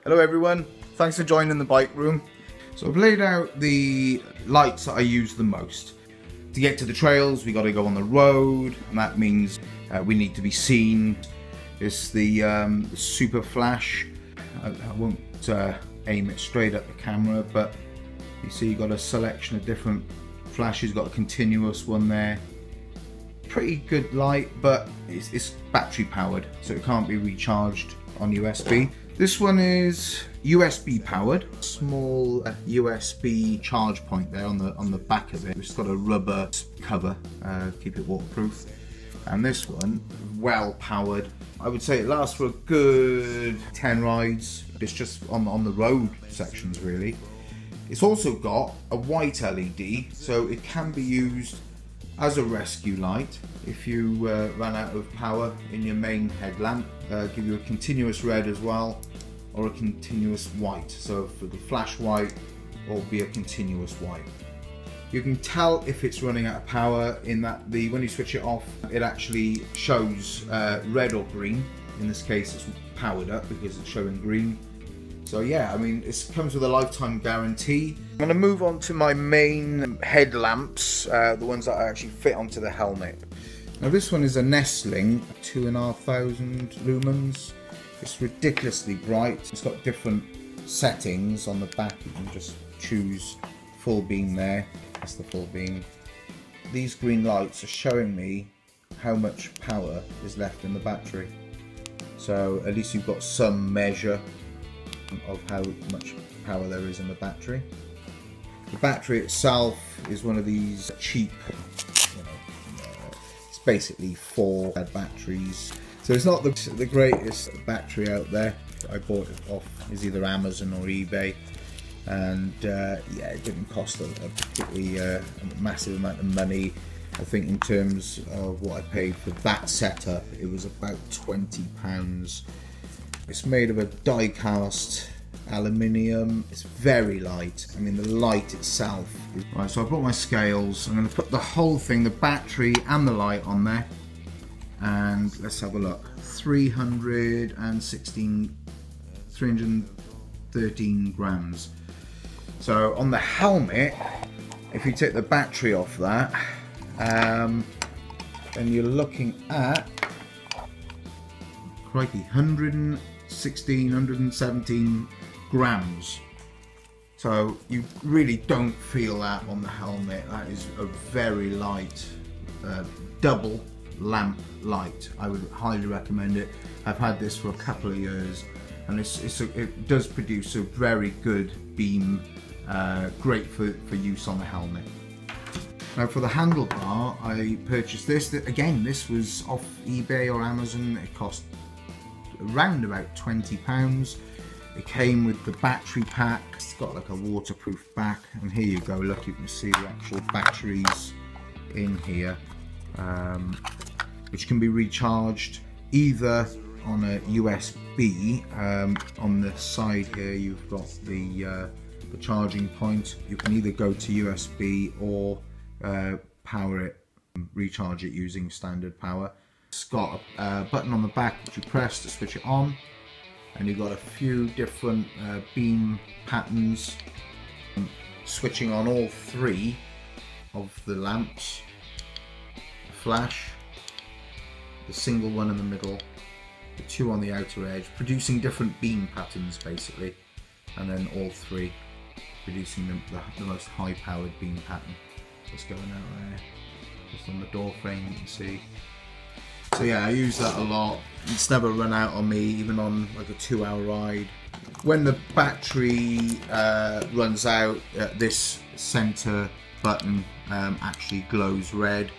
Hello everyone, thanks for joining the bike room. So I've laid out the lights that I use the most. To get to the trails we got to go on the road, and that means we need to be seen. It's the SuperFlash. I won't aim it straight at the camera, but you see you've got a selection of different flashes. Got a continuous one there. Pretty good light, but it's battery powered, so it can't be recharged on USB. This one is USB powered. Small USB charge point there on the back of it. It's got a rubber cover, keep it waterproof. And this one, well powered. I would say it lasts for a good 10 rides. It's just on the road sections really. It's also got a white LED, so it can be used as a rescue light. If you run out of power in your main headlamp, give you a continuous red as well, or a continuous white. So for the flash white, or be a continuous white. You can tell if it's running out of power in that when you switch it off, it actually shows red or green. In this case, it's powered up because it's showing green. So yeah, I mean, it comes with a lifetime guarantee. I'm going to move on to my main headlamps, the ones that actually fit onto the helmet. Now this one is a Nestling 2,500 lumens. It's ridiculously bright. It's got different settings on the back. You can just choose full beam there. That's the full beam. These green lights are showing me how much power is left in the battery. So at least you've got some measure of how much power there is in the battery. The battery itself is one of these cheap, it's basically 4 batteries. So it's not the greatest battery out there. I bought it off either Amazon or eBay, and yeah, it didn't cost a particularly massive amount of money. I think in terms of what I paid for that setup, it was about £20. It's made of a die-cast aluminium. It's very light. I mean, the light itself is... Right, so I brought my scales. I'm going to put the whole thing, the battery and the light on there. And let's have a look. 313 grams. So on the helmet, if you take the battery off that, then you're looking at, crikey, 117 grams. So you really don't feel that on the helmet. That is a very light double lamp light. I would highly recommend it. I've had this for a couple of years, and it does produce a very good beam, great for use on the helmet. Now for the handlebar, I purchased this. Again, this was off eBay or Amazon. It cost around about £20. It came with the battery pack. It's got like a waterproof back, and here you go. Look, you can see the actual batteries in here, which can be recharged either on a USB. On the side here, you've got the charging point. You can either go to USB or power it, recharge it using standard power. It's got a button on the back which you press to switch it on, and you've got a few different beam patterns, switching on all 3 of the lamps: the flash, the single one in the middle, the 2 on the outer edge, producing different beam patterns basically, and then all 3 producing the most high powered beam pattern. Just going out there, just on the door frame you can see. So yeah, I use that a lot. It's never run out on me, even on like a 2-hour ride. When the battery runs out, this center button actually glows red.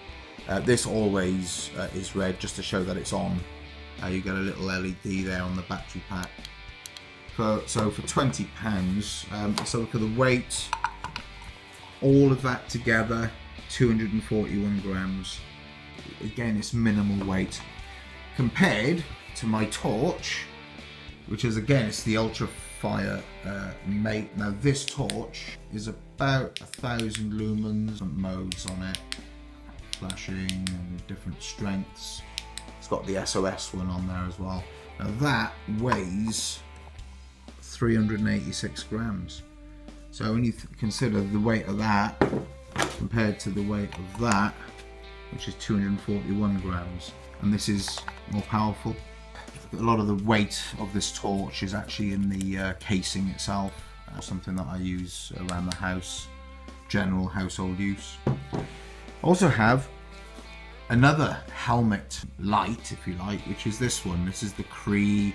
This always is red, just to show that it's on. You get a little LED there on the battery pack. So for £20, so look at the weight. All of that together, 241 grams. Again, it's minimal weight compared to my torch, which is, again, it's the Ultra Fire Mate. Now this torch is about 1,000 lumens, different modes on it, flashing and different strengths. It's got the SOS one on there as well. Now that weighs 386 grams. So when you consider the weight of that compared to the weight of that, which is 241 grams, and this is more powerful. A lot of the weight of this torch is actually in the casing itself, something that I use around the house, general household use. Also have another helmet light, if you like, which is this one. This is the Cree.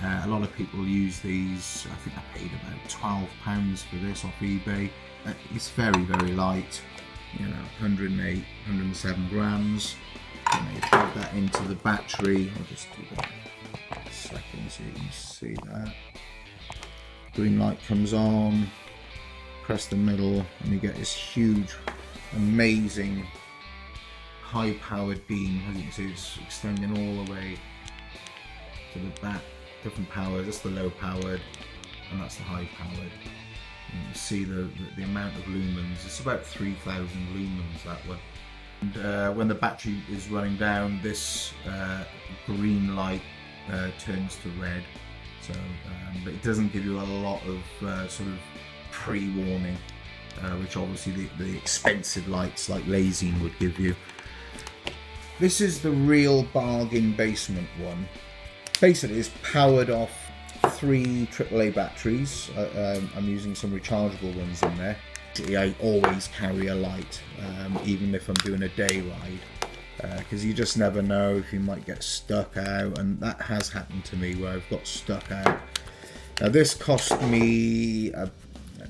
A lot of people use these. I think I paid about £12 for this off eBay. It's very, very light, you know, 108, 107 grams. And you plug that into the battery. I'll just do that in a second so you can see that. Green light comes on, press the middle, and you get this huge, amazing, high-powered beam. As you can see, it's extending all the way to the back. Different powers. That's the low-powered, and that's the high-powered. You can see the amount of lumens. It's about 3,000 lumens, that one. And when the battery is running down, this green light turns to red. So, but it doesn't give you a lot of sort of pre-warning, which obviously the expensive lights like Lazine would give you. This is the real bargain basement one. Basically, it's powered off 3 AAA batteries. I'm using some rechargeable ones in there. I always carry a light, even if I'm doing a day ride, because you just never know if you might get stuck out, and that has happened to me where I've got stuck out. Now this cost me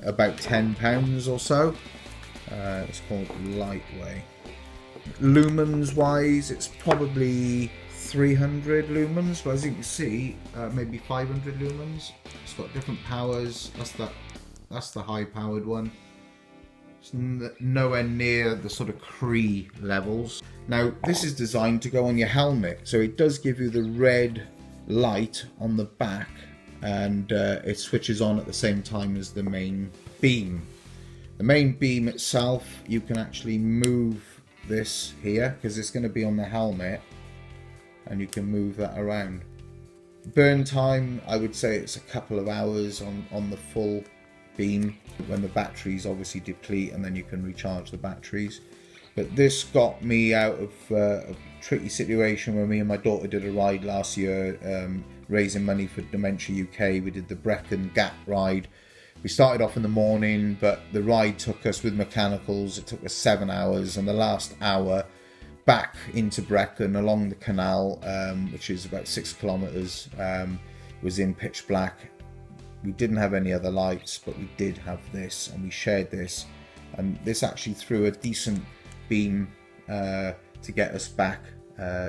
about £10 or so. It's called Lightway. Lumens wise, it's probably 300 lumens, but as you can see, maybe 500 lumens. It's got different powers. That's the high powered one. It's nowhere near the sort of Cree levels. Now this is designed to go on your helmet, so it does give you the red light on the back, and it switches on at the same time as the main beam. The main beam itself, you can actually move this here because it's going to be on the helmet, and you can move that around. Burn time, I would say it's a couple of hours on the full beam when the batteries obviously deplete, and then you can recharge the batteries. But this got me out of a tricky situation where me and my daughter did a ride last year, raising money for Dementia UK. We did the Brecon Gap ride. We started off in the morning, but the ride took us with mechanicals, it took us 7 hours, and the last hour back into Brecon along the canal, which is about 6 kilometres, was in pitch black. We didn't have any other lights, but we did have this, and we shared this, and this actually threw a decent beam to get us back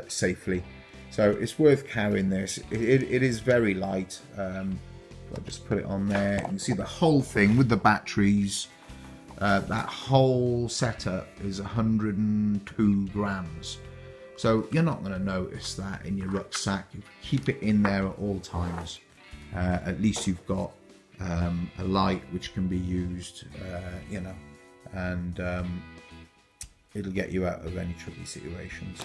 safely. So it's worth carrying this. It is very light. I'll just put it on there. You can see the whole thing with the batteries. That whole setup is 102 grams. So you're not going to notice that in your rucksack. You keep it in there at all times. At least you've got a light which can be used, you know, and it'll get you out of any tricky situations.